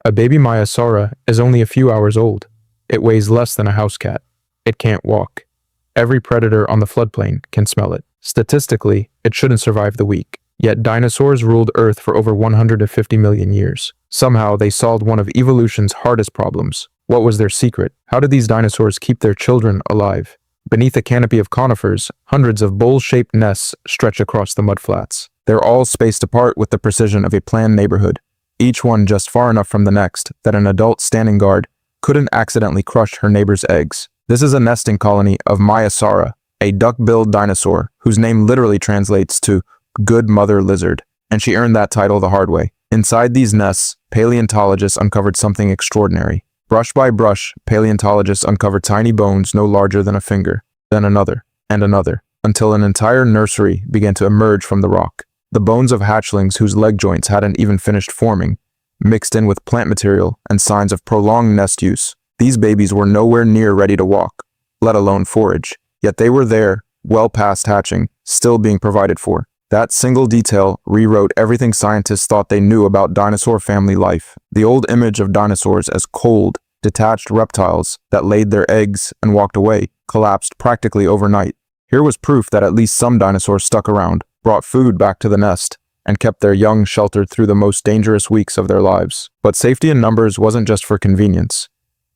A baby Maiasaura is only a few hours old. It weighs less than a house cat. It can't walk. Every predator on the floodplain can smell it. Statistically, it shouldn't survive the week. Yet dinosaurs ruled Earth for over 150 million years. Somehow, they solved one of evolution's hardest problems. What was their secret? How did these dinosaurs keep their children alive? Beneath a canopy of conifers, hundreds of bowl-shaped nests stretch across the mudflats. They're all spaced apart with the precision of a planned neighborhood, each one just far enough from the next that an adult standing guard couldn't accidentally crush her neighbor's eggs. This is a nesting colony of Maiasaura, a duck-billed dinosaur whose name literally translates to good mother lizard, and she earned that title the hard way. Inside these nests, paleontologists uncovered something extraordinary. Brush by brush, paleontologists uncovered tiny bones no larger than a finger, then another, and another, until an entire nursery began to emerge from the rock. The bones of hatchlings whose leg joints hadn't even finished forming, mixed in with plant material and signs of prolonged nest use. These babies were nowhere near ready to walk, let alone forage, yet they were there, well past hatching, still being provided for. That single detail rewrote everything scientists thought they knew about dinosaur family life. The old image of dinosaurs as cold, detached reptiles that laid their eggs and walked away collapsed practically overnight. Here was proof that at least some dinosaurs stuck around, brought food back to the nest, and kept their young sheltered through the most dangerous weeks of their lives. But safety in numbers wasn't just for convenience.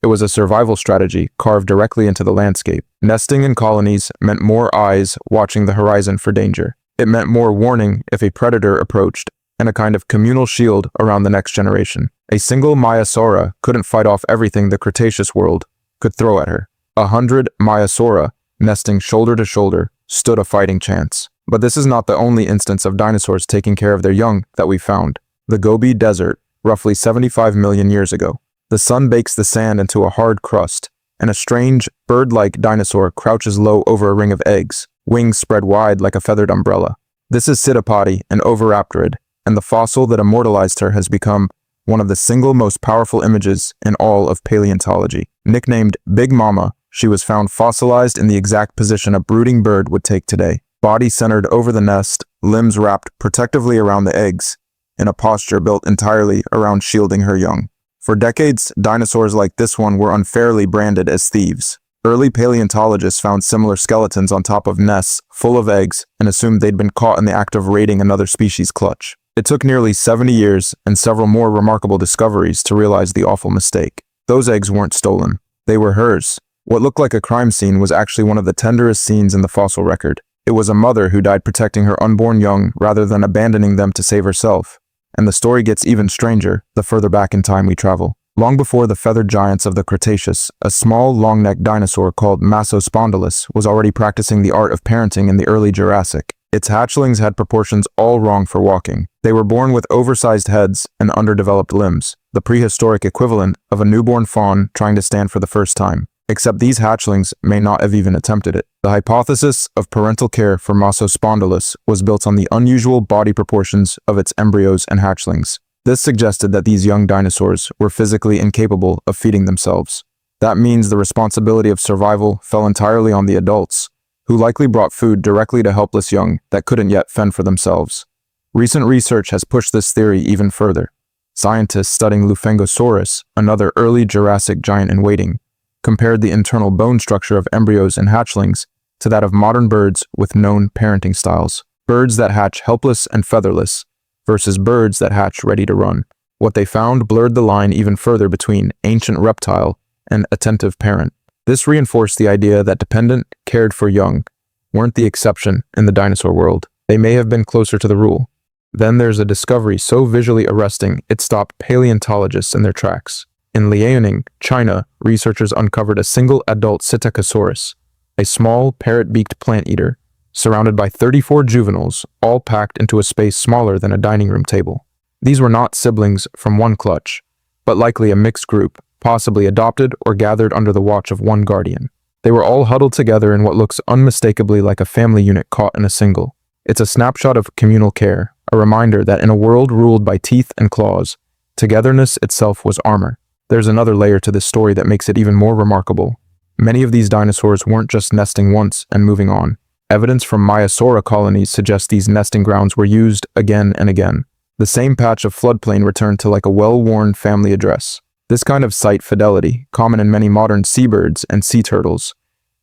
It was a survival strategy carved directly into the landscape. Nesting in colonies meant more eyes watching the horizon for danger. It meant more warning if a predator approached, and a kind of communal shield around the next generation. A single Maiasaura couldn't fight off everything the Cretaceous world could throw at her. 100 Maiasaura, nesting shoulder to shoulder, stood a fighting chance. But this is not the only instance of dinosaurs taking care of their young that we found. The Gobi Desert, roughly 75 million years ago. The sun bakes the sand into a hard crust, and a strange, bird-like dinosaur crouches low over a ring of eggs, wings spread wide like a feathered umbrella. This is Psittapodi, an oviraptorid, and the fossil that immortalized her has become one of the single most powerful images in all of paleontology. Nicknamed Big Mama, she was found fossilized in the exact position a brooding bird would take today. Body centered over the nest, limbs wrapped protectively around the eggs, in a posture built entirely around shielding her young. For decades, dinosaurs like this one were unfairly branded as thieves. Early paleontologists found similar skeletons on top of nests full of eggs and assumed they'd been caught in the act of raiding another species' clutch. It took nearly 70 years and several more remarkable discoveries to realize the awful mistake. Those eggs weren't stolen. They were hers. What looked like a crime scene was actually one of the tenderest scenes in the fossil record. It was a mother who died protecting her unborn young rather than abandoning them to save herself. And the story gets even stranger the further back in time we travel. Long before the feathered giants of the Cretaceous, a small, long-necked dinosaur called Maiasaura was already practicing the art of parenting in the early Jurassic. Its hatchlings had proportions all wrong for walking. They were born with oversized heads and underdeveloped limbs, the prehistoric equivalent of a newborn fawn trying to stand for the first time. Except these hatchlings may not have even attempted it. The hypothesis of parental care for Maiasaura was built on the unusual body proportions of its embryos and hatchlings. This suggested that these young dinosaurs were physically incapable of feeding themselves. That means the responsibility of survival fell entirely on the adults, who likely brought food directly to helpless young that couldn't yet fend for themselves. Recent research has pushed this theory even further. Scientists studying Lufengosaurus, another early Jurassic giant in waiting, compared the internal bone structure of embryos and hatchlings to that of modern birds with known parenting styles. Birds that hatch helpless and featherless versus birds that hatch ready to run. What they found blurred the line even further between ancient reptile and attentive parent. This reinforced the idea that dependent, cared-for young weren't the exception in the dinosaur world. They may have been closer to the rule. Then there's a discovery so visually arresting it stopped paleontologists in their tracks. In Liaoning, China, researchers uncovered a single adult Psittacosaurus, a small, parrot-beaked plant-eater, surrounded by 34 juveniles, all packed into a space smaller than a dining room table. These were not siblings from one clutch, but likely a mixed group, possibly adopted or gathered under the watch of one guardian. They were all huddled together in what looks unmistakably like a family unit caught in a single. It's a snapshot of communal care, a reminder that in a world ruled by teeth and claws, togetherness itself was armor. There's another layer to this story that makes it even more remarkable. Many of these dinosaurs weren't just nesting once and moving on. Evidence from Maiasaura colonies suggests these nesting grounds were used again and again. The same patch of floodplain returned to like a well-worn family address. This kind of site fidelity, common in many modern seabirds and sea turtles,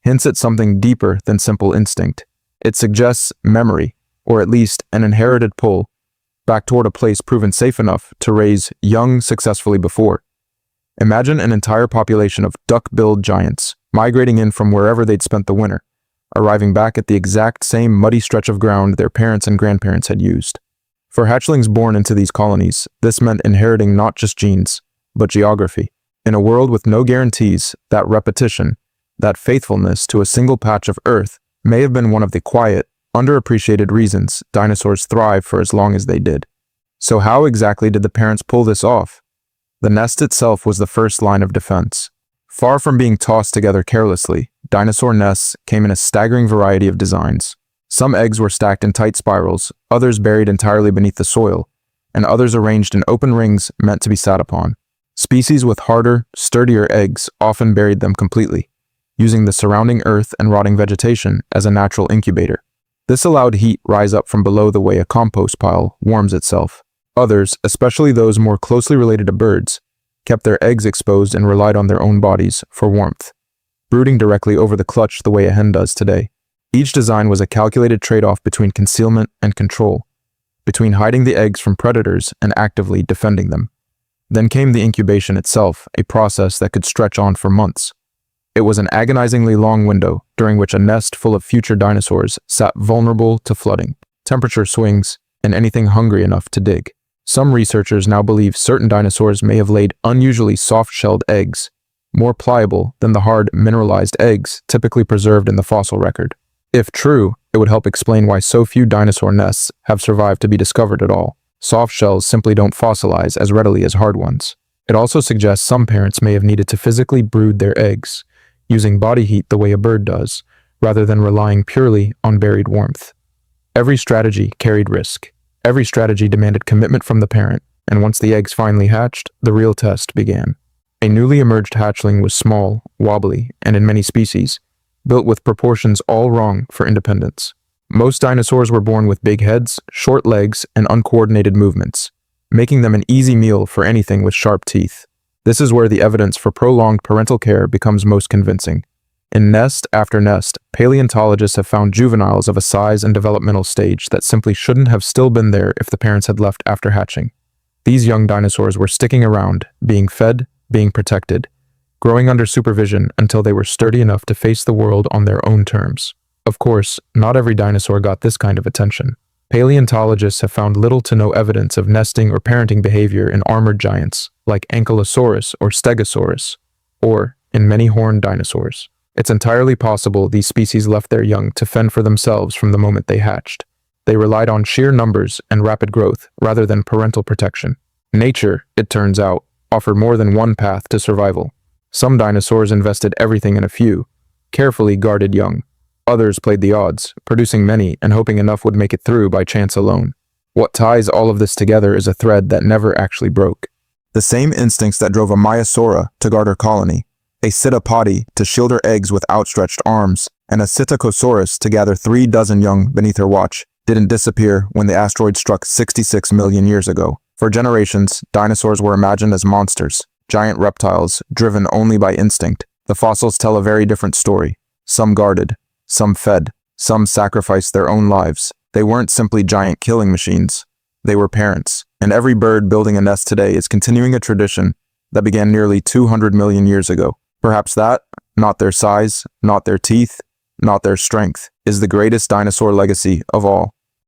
hints at something deeper than simple instinct. It suggests memory, or at least an inherited pull, back toward a place proven safe enough to raise young successfully before. Imagine an entire population of duck-billed giants migrating in from wherever they'd spent the winter, arriving back at the exact same muddy stretch of ground their parents and grandparents had used. For hatchlings born into these colonies, this meant inheriting not just genes, but geography. In a world with no guarantees, that repetition, that faithfulness to a single patch of earth, may have been one of the quiet, underappreciated reasons dinosaurs thrived for as long as they did. So how exactly did the parents pull this off? The nest itself was the first line of defense. Far from being tossed together carelessly, dinosaur nests came in a staggering variety of designs. Some eggs were stacked in tight spirals, others buried entirely beneath the soil, and others arranged in open rings meant to be sat upon. Species with harder, sturdier eggs often buried them completely, using the surrounding earth and rotting vegetation as a natural incubator. This allowed heat rise up from below the way a compost pile warms itself. Others, especially those more closely related to birds, kept their eggs exposed and relied on their own bodies for warmth, brooding directly over the clutch the way a hen does today. Each design was a calculated trade-off between concealment and control, between hiding the eggs from predators and actively defending them. Then came the incubation itself, a process that could stretch on for months. It was an agonizingly long window during which a nest full of future dinosaurs sat vulnerable to flooding, temperature swings, and anything hungry enough to dig. Some researchers now believe certain dinosaurs may have laid unusually soft-shelled eggs, more pliable than the hard, mineralized eggs typically preserved in the fossil record. If true, it would help explain why so few dinosaur nests have survived to be discovered at all. Soft shells simply don't fossilize as readily as hard ones. It also suggests some parents may have needed to physically brood their eggs, using body heat the way a bird does, rather than relying purely on buried warmth. Every strategy carried risk. Every strategy demanded commitment from the parent, and once the eggs finally hatched, the real test began. A newly emerged hatchling was small, wobbly, and in many species, built with proportions all wrong for independence. Most dinosaurs were born with big heads, short legs, and uncoordinated movements, making them an easy meal for anything with sharp teeth. This is where the evidence for prolonged parental care becomes most convincing. In nest after nest, paleontologists have found juveniles of a size and developmental stage that simply shouldn't have still been there if the parents had left after hatching. These young dinosaurs were sticking around, being fed, being protected, growing under supervision until they were sturdy enough to face the world on their own terms. Of course, not every dinosaur got this kind of attention. Paleontologists have found little to no evidence of nesting or parenting behavior in armored giants like Ankylosaurus or Stegosaurus, or in many horned dinosaurs. It's entirely possible these species left their young to fend for themselves from the moment they hatched. They relied on sheer numbers and rapid growth rather than parental protection. Nature, it turns out, offered more than one path to survival. Some dinosaurs invested everything in a few, carefully guarded young. Others played the odds, producing many and hoping enough would make it through by chance alone. What ties all of this together is a thread that never actually broke. The same instincts that drove a Maiasaura to guard her colony, a Psittacopodi to shield her eggs with outstretched arms, and a Psittacosaurus to gather 3 dozen young beneath her watch, didn't disappear when the asteroid struck 66 million years ago. For generations, dinosaurs were imagined as monsters, giant reptiles driven only by instinct. The fossils tell a very different story. Some guarded, some fed, some sacrificed their own lives. They weren't simply giant killing machines. They were parents, and every bird building a nest today is continuing a tradition that began nearly 200 million years ago. Perhaps that, not their size, not their teeth, not their strength, is the greatest dinosaur legacy of all.